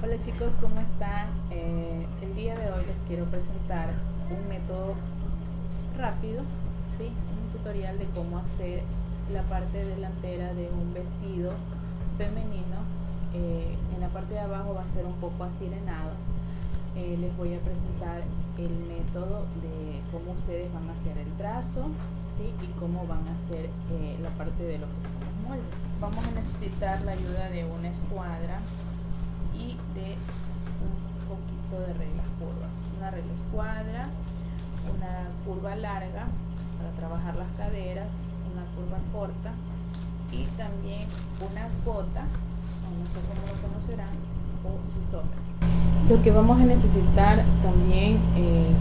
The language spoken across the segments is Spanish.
Hola chicos, ¿cómo están? El día de hoy les quiero presentar un método rápido, ¿sí? Un tutorial de cómo hacer la parte delantera de un vestido femenino. En la parte de abajo va a ser un poco asirenado. Les voy a presentar el método de cómo ustedes van a hacer el trazo, ¿sí? Y cómo van a hacer la parte de lo que son los moldes. Vamos a necesitar la ayuda de una escuadra y de un poquito de reglas curvas, una regla escuadra, una curva larga para trabajar las caderas, una curva corta y también una gota, no sé cómo lo conocerán, o sisómetro. Lo que vamos a necesitar también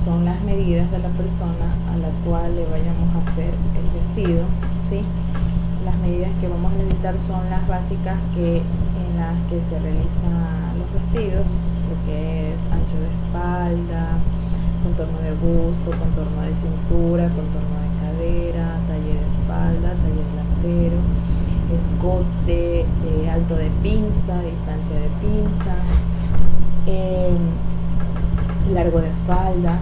son las medidas de la persona a la cual le vayamos a hacer el vestido, ¿sí? Las medidas que vamos a necesitar son las básicas en las que se realizan los vestidos, lo que es ancho de espalda, contorno de busto, contorno de cintura, contorno de cadera, talle de espalda, talle delantero, escote, alto de pinza, distancia de pinza, largo de falda.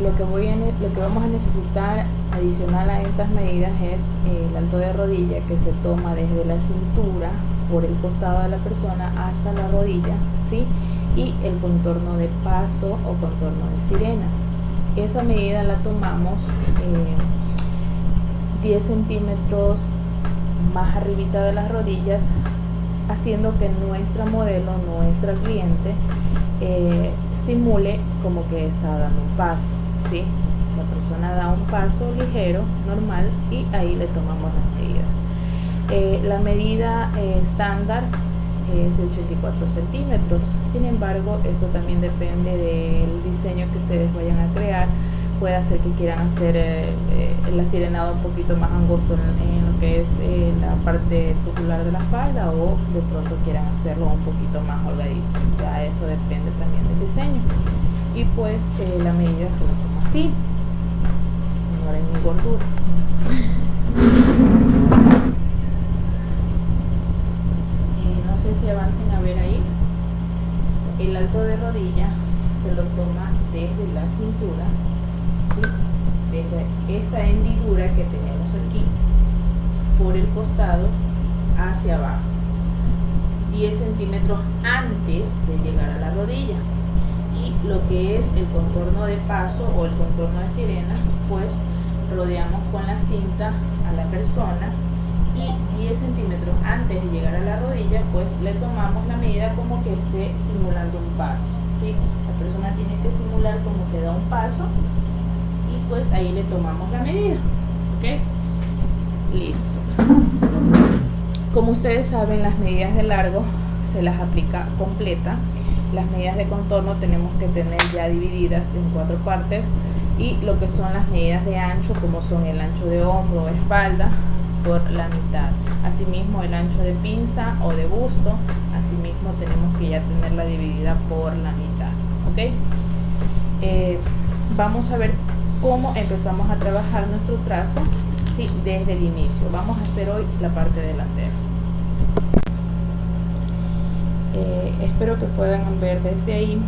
Lo que vamos a necesitar adicional a estas medidas es el alto de rodilla, que se toma desde la cintura por el costado de la persona hasta la rodilla, ¿sí? Y el contorno de paso o contorno de sirena. Esa medida la tomamos 10 centímetros más arribita de las rodillas, haciendo que nuestra modelo, nuestra cliente, simule como que está dando un paso, ¿sí? La persona da un paso ligero, normal, y ahí le tomamos las medidas. La medida estándar es de 84 centímetros. Sin embargo, esto también depende del diseño que ustedes vayan a crear. Puede ser que quieran hacer el asirenado un poquito más angosto en lo que es la parte tubular de la falda, o de pronto quieran hacerlo un poquito más holgadito. Ya eso depende también del diseño. Y pues la medida se lo toma así, no hay ni gordura. No sé si avancen a ver ahí. El alto de rodilla se lo toma desde la cintura, ¿sí? Desde esta hendidura que tenemos aquí, por el costado hacia abajo, 10 centímetros antes de llegar a la rodilla. Y lo que es el contorno de paso o el contorno de sirena, pues rodeamos con la cinta a la persona, y 10 centímetros antes de llegar a la rodilla, pues le tomamos la medida como que esté simulando un paso, ¿sí? La persona tiene que simular como que da un paso, y pues ahí le tomamos la medida, ¿ok? Listo. Como ustedes saben, las medidas de largo se las aplica completa. Las medidas de contorno tenemos que tener ya divididas en 4 partes, y lo que son las medidas de ancho, como son el ancho de hombro o espalda, por la mitad. Asimismo, el ancho de pinza o de busto, asimismo tenemos que ya tenerla dividida por la mitad, ¿ok? Vamos a ver cómo empezamos a trabajar nuestro trazo, ¿sí? Desde el inicio. Vamos a hacer hoy la parte delantera. Espero que puedan ver desde ahí,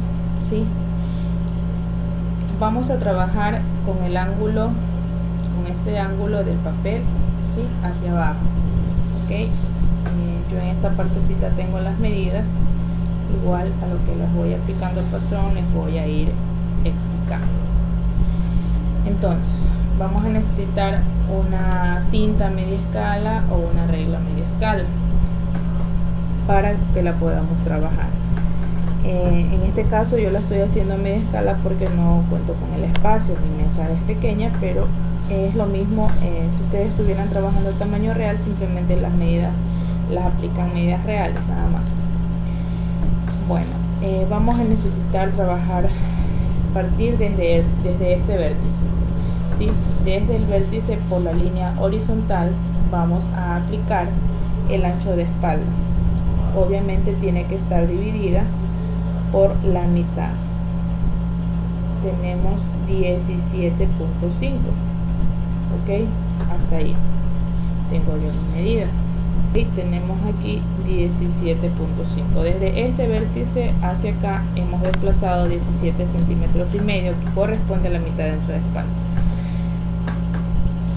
¿sí? Vamos a trabajar con el ángulo, con ese ángulo del papel, ¿sí? Hacia abajo, ¿ok? Yo en esta partecita tengo las medidas, igual a lo que les voy aplicando el patrón les voy a ir explicando. Entonces, vamos a necesitar una cinta media escala o una regla media escala para que la podamos trabajar. En este caso yo la estoy haciendo a media escala porque no cuento con el espacio, mi mesa es pequeña, pero es lo mismo. Si ustedes estuvieran trabajando a tamaño real, simplemente las medidas las aplican medidas reales nada más. Bueno, vamos a necesitar trabajar, partir desde este vértice, ¿sí? Desde el vértice por la línea horizontal vamos a aplicar el ancho de espalda. Obviamente tiene que estar dividida por la mitad. Tenemos 17.5, ok, hasta ahí tengo yo mis medidas. y tenemos aquí 17.5. Desde este vértice hacia acá hemos desplazado 17 centímetros y medio, que corresponde a la mitad de nuestra espalda.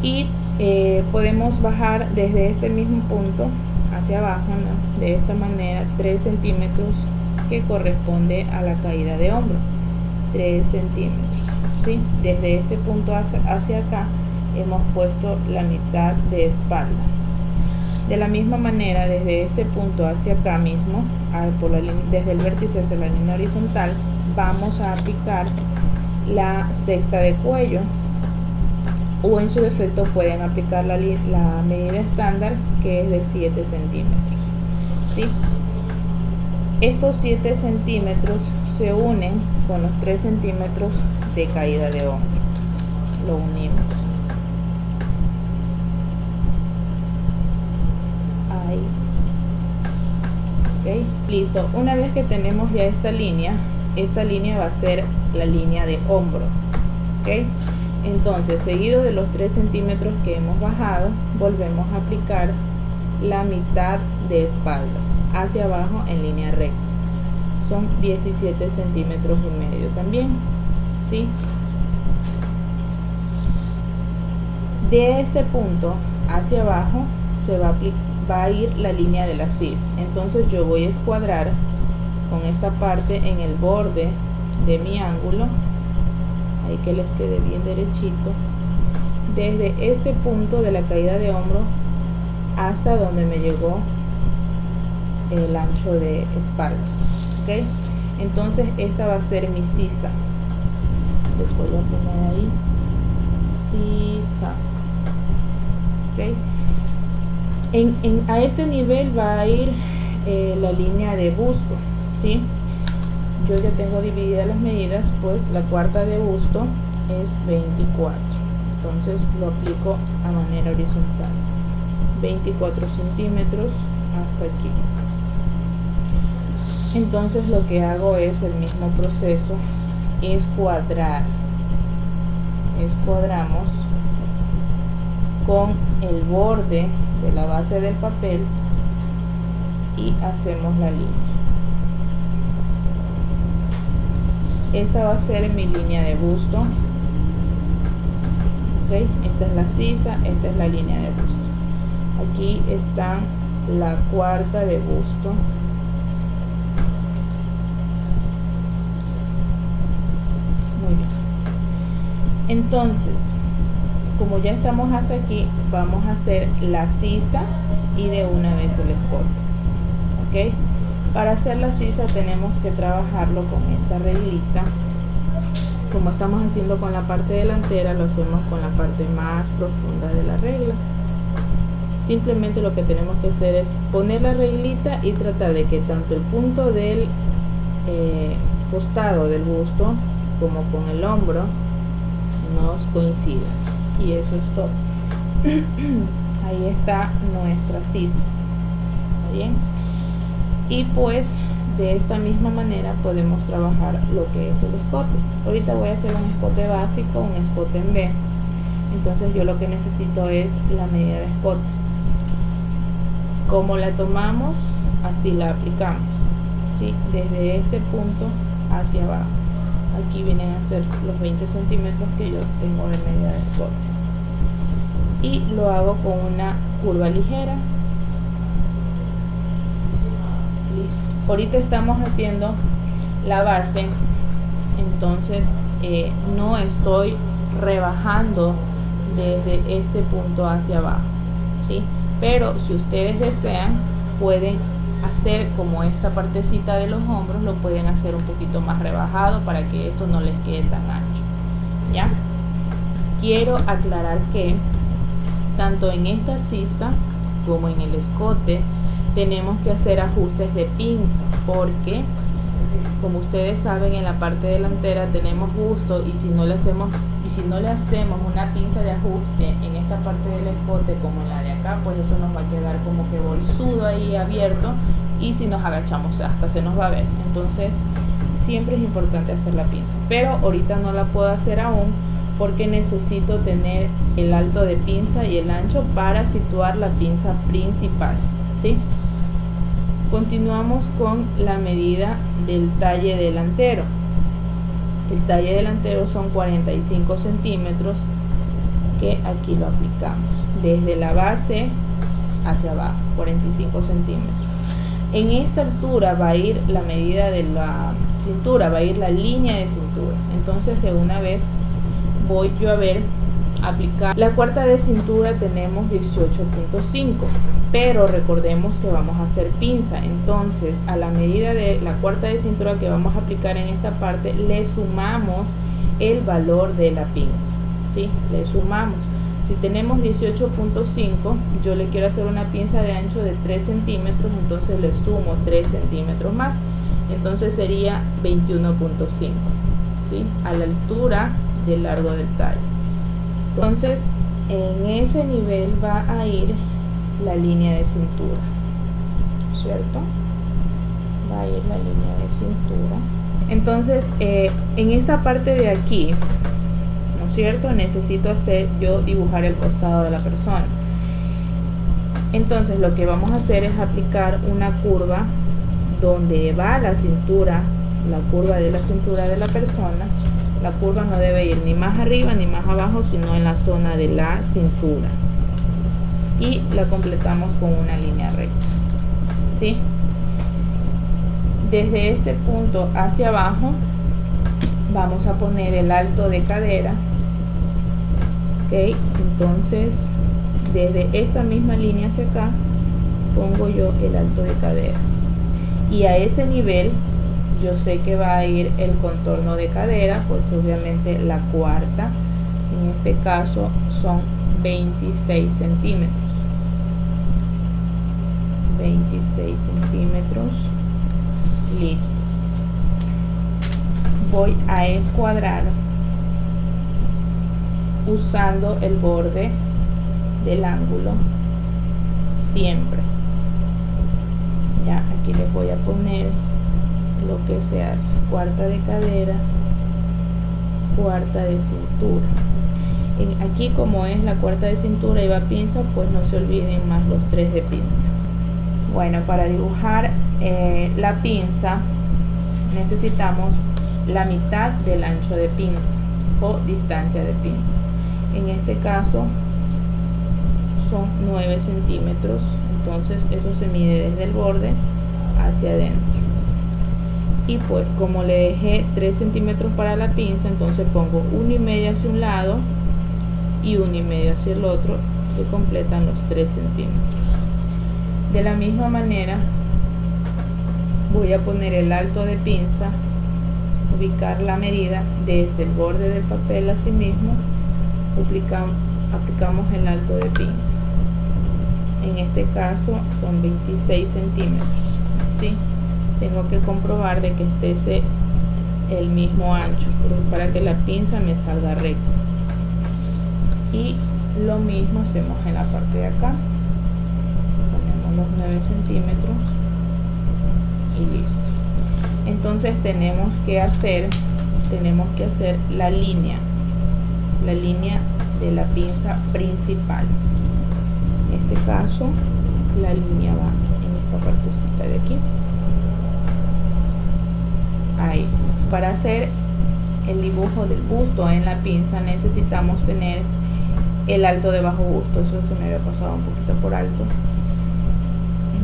Y podemos bajar desde este mismo punto hacia abajo, ¿no? De esta manera 3 centímetros, que corresponde a la caída de hombro. 3 centímetros, ¿sí? Desde este punto hacia acá hemos puesto la mitad de espalda. De la misma manera, desde este punto hacia acá mismo, desde el vértice hacia la línea horizontal, vamos a aplicar la cesta de cuello, o en su defecto pueden aplicar la medida estándar, que es de 7 centímetros, ¿sí? Estos 7 centímetros se unen con los 3 centímetros de caída de hombro. Lo unimos. Ahí. Ok, listo. Una vez que tenemos ya esta línea va a ser la línea de hombro. Ok, entonces, seguido de los 3 centímetros que hemos bajado, volvemos a aplicar la mitad de espalda hacia abajo en línea recta. Son 17 centímetros y medio también, ¿sí? De este punto hacia abajo va a ir la línea de la cis. Entonces yo voy a escuadrar con esta parte en el borde de mi ángulo, ahí que les quede bien derechito, desde este punto de la caída de hombro hasta donde me llegó el ancho de espalda. ¿Ok? Entonces esta va a ser mi sisa. Les voy a poner ahí sisa. ¿Ok? A este nivel va a ir la línea de busto, ¿sí? Yo ya tengo divididas las medidas, pues la cuarta de busto es 24. Entonces lo aplico a manera horizontal. 24 centímetros hasta aquí. Entonces lo que hago es el mismo proceso, escuadramos con el borde de la base del papel y hacemos la línea. Esta va a ser mi línea de busto. ¿Okay? Esta es la sisa, esta es la línea de busto. Aquí está la cuarta de busto. Muy bien. Entonces, como ya estamos hasta aquí, vamos a hacer la sisa y de una vez el escote. ¿Ok? Para hacer la sisa tenemos que trabajarlo con esta reglita. Como estamos haciendo con la parte delantera, lo hacemos con la parte más profunda de la regla. Simplemente lo que tenemos que hacer es poner la reglita y tratar de que tanto el punto del costado del busto como con el hombro nos coincidan. Y eso es todo. Ahí está nuestra sisa. ¿Está bien? Y pues de esta misma manera podemos trabajar lo que es el escote. Ahorita voy a hacer un escote básico, un escote en V. Entonces yo lo que necesito es la medida de escote. Como la tomamos, así la aplicamos, ¿sí? Desde este punto hacia abajo. Aquí vienen a ser los 20 centímetros que yo tengo de medida de escote. Y lo hago con una curva ligera. Listo. Ahorita estamos haciendo la base, entonces no estoy rebajando desde este punto hacia abajo, ¿sí? Pero si ustedes desean, pueden hacer como esta partecita de los hombros, lo pueden hacer un poquito más rebajado para que esto no les quede tan ancho. ¿Ya? Quiero aclarar que tanto en esta sisa como en el escote tenemos que hacer ajustes de pinza, porque como ustedes saben, en la parte delantera tenemos busto, y si no le hacemos una pinza de ajuste en esta parte del escote como en la de acá, pues eso nos va a quedar como que bolsudo ahí abierto, y si nos agachamos hasta se nos va a ver. Entonces siempre es importante hacer la pinza, pero ahorita no la puedo hacer aún porque necesito tener el alto de pinza y el ancho para situar la pinza principal. ¿sí? Continuamos con la medida del talle delantero. El talle delantero son 45 centímetros, que aquí lo aplicamos desde la base hacia abajo, 45 centímetros. En esta altura va a ir la medida de la cintura, va a ir la línea de cintura. Entonces de una vez voy yo a ver, aplicar la cuarta de cintura. Tenemos 18.5, pero recordemos que vamos a hacer pinza. Entonces a la medida de la cuarta de cintura que vamos a aplicar en esta parte, le sumamos el valor de la pinza, ¿sí? Le sumamos. Si tenemos 18.5, yo le quiero hacer una pinza de ancho de 3 centímetros, entonces le sumo 3 centímetros más, entonces sería 21.5, ¿sí? A la altura del largo del talle. Entonces en ese nivel va a ir la línea de cintura, ¿cierto? Va a ir la línea de cintura. Entonces en esta parte de aquí, ¿no es cierto?, necesito dibujar el costado de la persona. Entonces lo que vamos a hacer es aplicar una curva donde va la cintura, la curva de la cintura de la persona. La curva no debe ir ni más arriba ni más abajo, sino en la zona de la cintura, y la completamos con una línea recta, ¿sí? Desde este punto hacia abajo vamos a poner el alto de cadera, ok. Entonces desde esta misma línea hacia acá pongo yo el alto de cadera, y a ese nivel yo sé que va a ir el contorno de cadera, pues obviamente la cuarta, en este caso son 26 centímetros. 26 centímetros, listo. Voy a escuadrar usando el borde del ángulo siempre. Ya aquí les voy a poner lo que se hace: cuarta de cadera, cuarta de cintura. Aquí, como es la cuarta de cintura y va pinza, pues no se olviden más los 3 de pinza. Bueno, para dibujar la pinza necesitamos la mitad del ancho de pinza o distancia de pinza. En este caso son 9 centímetros, entonces eso se mide desde el borde hacia adentro. Y pues como le dejé 3 centímetros para la pinza, entonces pongo 1,5 hacia un lado y 1,5 hacia el otro, que completan los 3 centímetros. De la misma manera voy a poner el alto de pinza, ubicar la medida desde el borde del papel, así mismo aplicamos el alto de pinza. En este caso son 26 centímetros, ¿sí? Tengo que comprobar de que esté el mismo ancho para que la pinza me salga recta, y lo mismo hacemos en la parte de acá. Ponemos los 9 centímetros y listo. Entonces tenemos que hacer la línea de la pinza principal. En este caso la línea va en esta partecita de aquí. Ahí. Para hacer el dibujo del busto en la pinza necesitamos tener el alto de bajo busto. Eso se me había pasado un poquito por alto.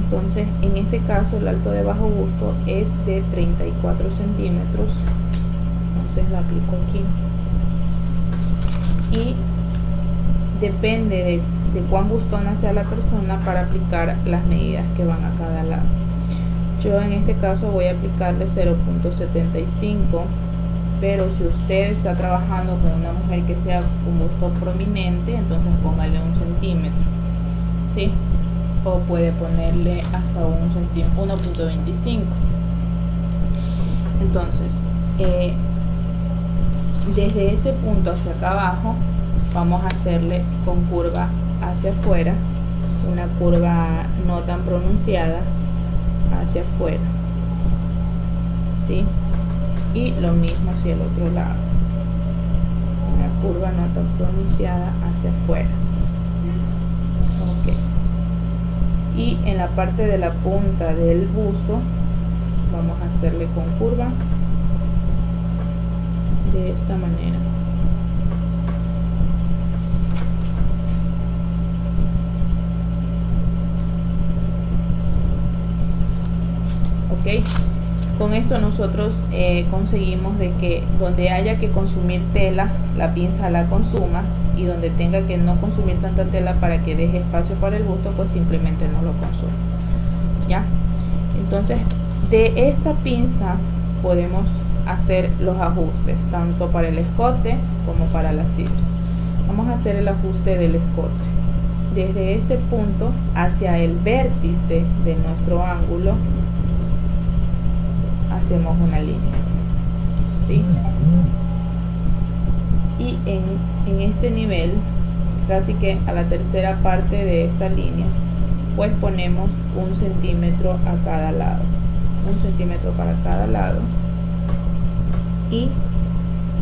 Entonces en este caso el alto de bajo busto es de 34 centímetros. Entonces lo aplico aquí, y depende de cuán bustona sea la persona para aplicar las medidas que van a cada lado. Yo en este caso voy a aplicarle 0.75, pero si usted está trabajando con una mujer que sea un busto prominente, entonces póngale 1 centímetro, ¿sí? O puede ponerle hasta 1.25. Entonces desde este punto hacia acá abajo vamos a hacerle con curva hacia afuera, una curva no tan pronunciada hacia afuera, ¿sí? Y lo mismo hacia el otro lado, una curva no tan pronunciada hacia afuera. Ok. y en la parte de la punta del busto vamos a hacerle con curva de esta manera. Ok, con esto nosotros conseguimos de que donde haya que consumir tela, la pinza la consuma, y donde tenga que no consumir tanta tela para que deje espacio para el busto, pues simplemente no lo consuma. Ya, entonces de esta pinza podemos hacer los ajustes tanto para el escote como para la sisa. Vamos a hacer el ajuste del escote desde este punto hacia el vértice de nuestro ángulo. Hacemos una línea, ¿sí? Y en este nivel, casi que a la tercera parte de esta línea, pues ponemos 1 centímetro a cada lado, 1 centímetro para cada lado, y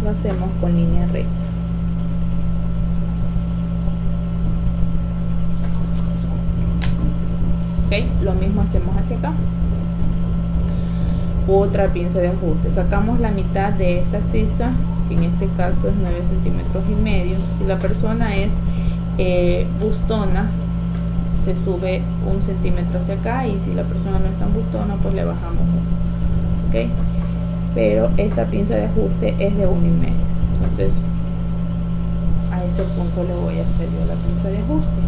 lo hacemos con línea recta. Ok, lo mismo hacemos hacia acá. Otra pinza de ajuste, sacamos la mitad de esta sisa, que en este caso es 9 centímetros y medio. Si la persona es bustona, se sube 1 centímetro hacia acá, y si la persona no es tan bustona, pues le bajamos 1. Ok, pero esta pinza de ajuste es de 1,5. Entonces a ese punto le voy a hacer yo la pinza de ajuste.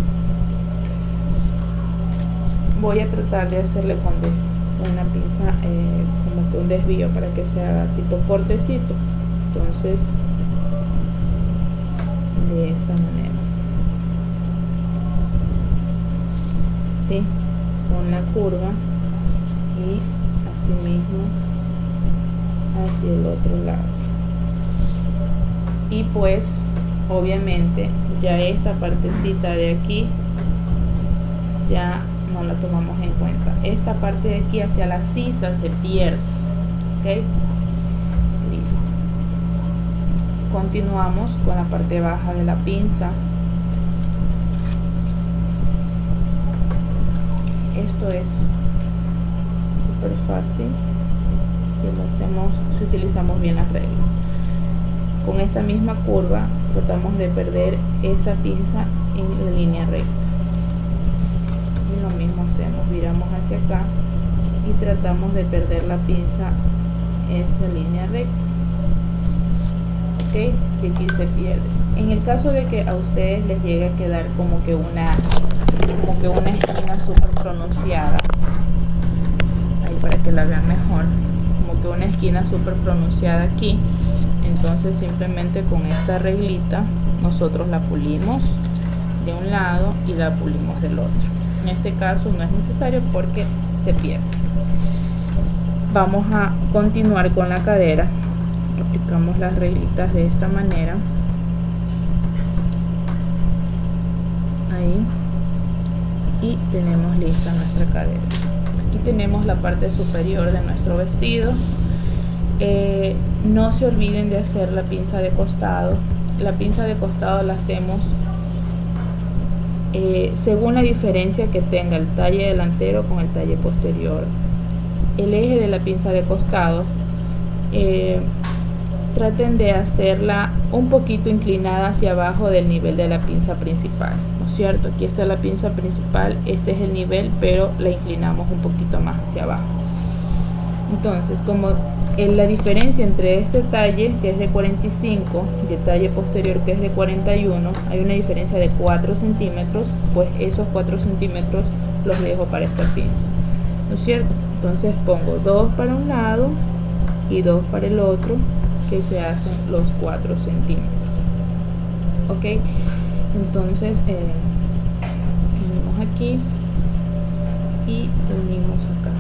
Voy a tratar de hacerle con una pinza como que un desvío para que se haga tipo cortecito. Entonces de esta manera, ¿sí? Con la curva, y así mismo hacia el otro lado. Y pues obviamente ya esta partecita de aquí ya no la tomamos en cuenta. Esta parte de aquí hacia la sisa se pierde. Ok, listo. Continuamos con la parte baja de la pinza. Esto es súper fácil si lo hacemos, si utilizamos bien las reglas. Con esta misma curva tratamos de perder esa pinza en la línea recta. Y lo mismo hacemos, viramos hacia acá y tratamos de perder la pinza en esa línea recta. Ok, y aquí se pierde. En el caso de que a ustedes les llegue a quedar como que una esquina súper pronunciada, ahí para que la vean mejor, como que una esquina súper pronunciada aquí, entonces simplemente con esta reglita nosotros la pulimos de un lado y la pulimos del otro. En este caso no es necesario porque se pierde. Vamos a continuar con la cadera. Aplicamos las reglitas de esta manera. Ahí. Y tenemos lista nuestra cadera. Aquí tenemos la parte superior de nuestro vestido. No se olviden de hacer la pinza de costado. La pinza de costado la hacemos según la diferencia que tenga el talle delantero con el talle posterior. El eje de la pinza de costado, traten de hacerla un poquito inclinada hacia abajo del nivel de la pinza principal, ¿no es cierto? Aquí está la pinza principal, este es el nivel, pero la inclinamos un poquito más hacia abajo. Entonces, como la diferencia entre este talle, que es de 45, y el talle posterior, que es de 41, hay una diferencia de 4 centímetros, pues esos 4 centímetros los dejo para esta pinza, ¿no es cierto? Entonces pongo 2 para un lado y 2 para el otro, que se hacen los 4 centímetros. Ok, entonces unimos aquí y unimos acá.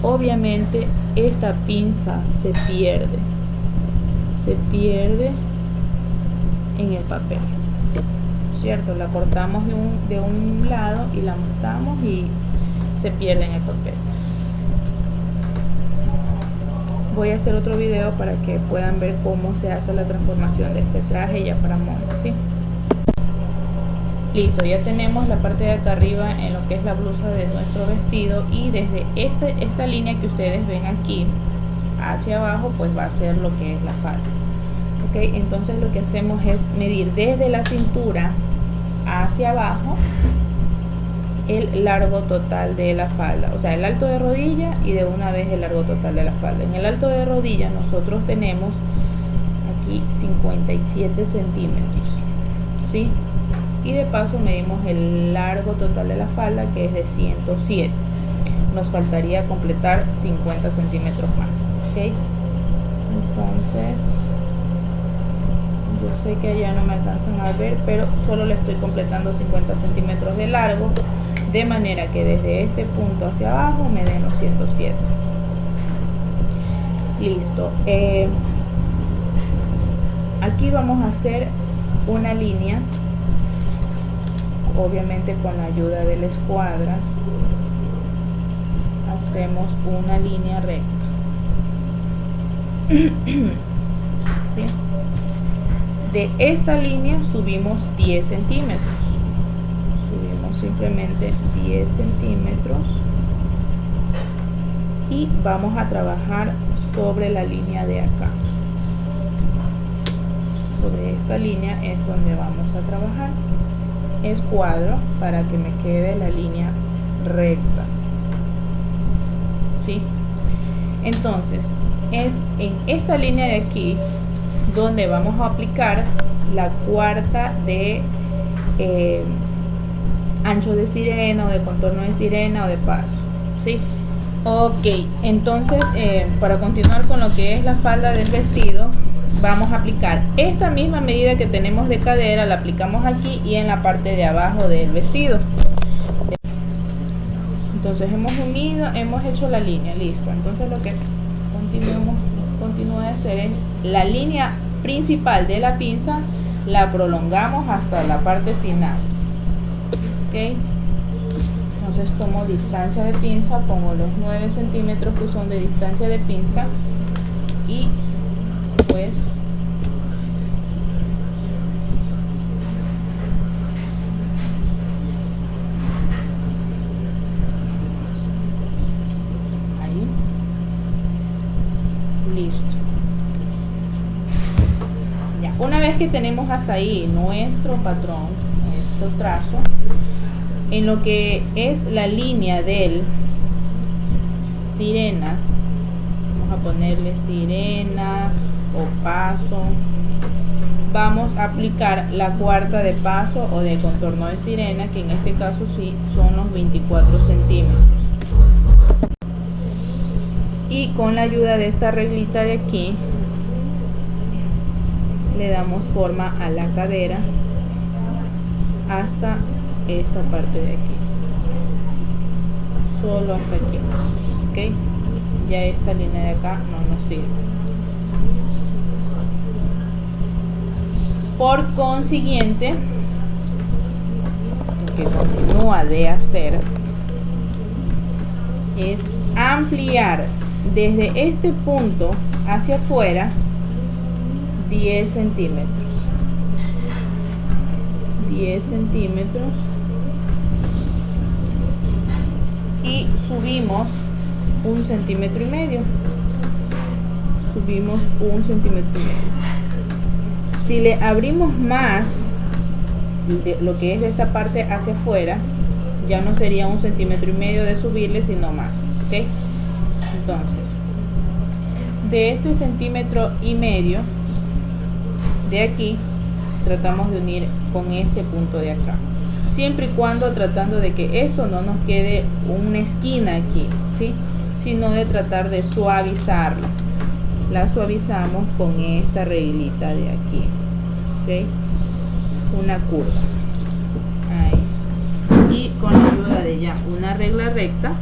Obviamente esta pinza se pierde en el papel, ¿cierto? La cortamos de un lado y la montamos y se pierde en el papel. Voy a hacer otro video para que puedan ver cómo se hace la transformación de este traje ya para monte, ¿sí? Listo, ya tenemos la parte de acá arriba en lo que es la blusa de nuestro vestido, y desde esta línea que ustedes ven aquí hacia abajo pues va a ser lo que es la falda. Ok, entonces lo que hacemos es medir desde la cintura hacia abajo el largo total de la falda, o sea, el alto de rodilla, y de una vez el largo total de la falda. En el alto de rodilla nosotros tenemos aquí 57 centímetros, ¿sí? Y de paso medimos el largo total de la falda, que es de 107. Nos faltaría completar 50 centímetros más, ¿ok? Entonces, yo sé que allá no me alcanzan a ver, pero solo le estoy completando 50 centímetros de largo, de manera que desde este punto hacia abajo me den los 107. Listo. Aquí vamos a hacer una línea, obviamente con la ayuda de la escuadra. Hacemos una línea recta. ¿Sí? De esta línea subimos 10 centímetros. Subimos simplemente 10 centímetros y vamos a trabajar sobre la línea de acá. Sobre esta línea es donde vamos a trabajar. Escuadro para que me quede la línea recta, ¿sí? Entonces es en esta línea de aquí donde vamos a aplicar la cuarta de ancho de sirena, o de contorno de sirena, o de paso, ¿sí? Ok, entonces para continuar con lo que es la falda del vestido, vamos a aplicar esta misma medida que tenemos de cadera, la aplicamos aquí y en la parte de abajo del vestido. Entonces hemos unido, hemos hecho la línea, listo. Entonces lo que continúa de hacer es la línea principal de la pinza, la prolongamos hasta la parte final. Ok, entonces tomo distancia de pinza, pongo los 9 centímetros que son de distancia de pinza, y pues ahí, listo. Ya, una vez que tenemos hasta ahí nuestro patrón, nuestro trazo, en lo que es la línea del sirena, vamos a ponerle sirena o paso, vamos a aplicar la cuarta de paso o de contorno de sirena, que en este caso sí son los 24 centímetros. Y con la ayuda de esta reglita de aquí le damos forma a la cadera hasta esta parte de aquí, solo hasta aquí, ok. Ya esta línea de acá no nos sirve. Por consiguiente, lo que continúa de hacer es ampliar desde este punto hacia afuera 10 centímetros. 10 centímetros. Y subimos 1,5 centímetros. Subimos 1,5 centímetros. Si le abrimos más de lo que es de esta parte hacia afuera, ya no sería 1,5 centímetros de subirle, sino más, ¿ok? Entonces, de este 1,5 centímetros de aquí, tratamos de unir con este punto de acá, siempre y cuando tratando de que esto no nos quede una esquina aquí, ¿sí? Sino de tratar de suavizarlo. La suavizamos con esta reglita de aquí, ¿ok? Una curva ahí, y con la ayuda de ya una regla recta,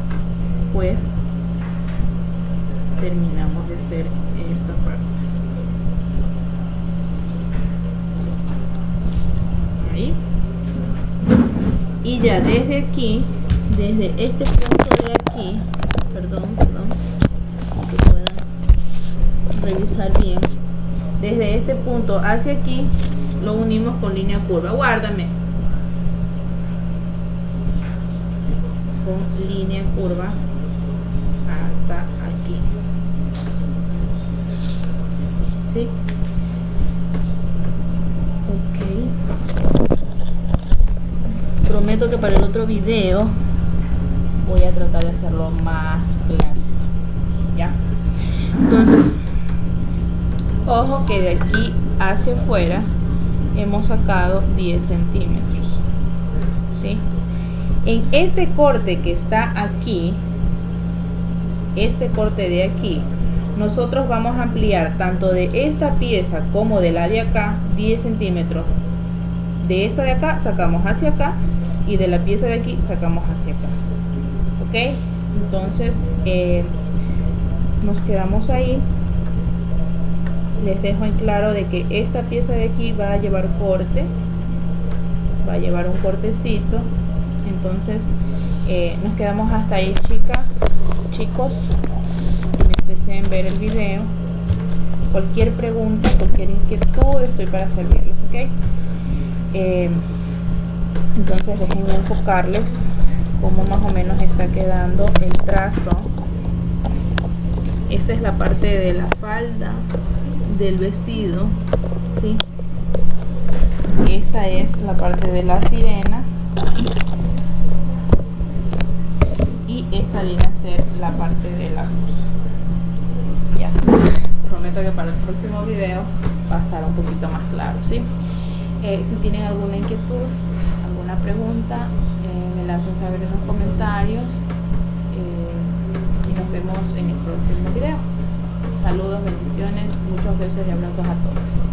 pues terminamos de hacer esta parte. Ahí. Y ya desde aquí, desde este punto de aquí, perdón, que puedan revisar bien, desde este punto hacia aquí lo unimos con línea curva. Guárdame. con línea curva hasta aquí, ¿sí? Ok, prometo que para el otro video voy a tratar de hacerlo más clarito, ¿ya? Entonces, ojo que de aquí hacia afuera hemos sacado 10 centímetros, ¿sí? En este corte que está aquí, este corte de aquí, nosotros vamos a ampliar tanto de esta pieza como de la de acá 10 centímetros. De esta de acá sacamos hacia acá y de la pieza de aquí sacamos hacia acá, ¿ok? Entonces nos quedamos ahí. Les dejo en claro de que esta pieza de aquí va a llevar corte, va a llevar un cortecito. Entonces nos quedamos hasta ahí, chicas, chicos. Quienes deseen ver el video, cualquier pregunta, cualquier inquietud, estoy para servirles, ¿ok? Entonces déjenme enfocarles cómo más o menos está quedando el trazo. Esta es la parte de la falda del vestido, ¿sí? Esta es la parte de la sirena y esta viene a ser la parte de la blusa. Ya, prometo que para el próximo video va a estar un poquito más claro, ¿sí? Si tienen alguna inquietud, alguna pregunta, me la hacen saber en los comentarios y nos vemos en el próximo video. Saludos, bendiciones, muchos besos y abrazos a todos.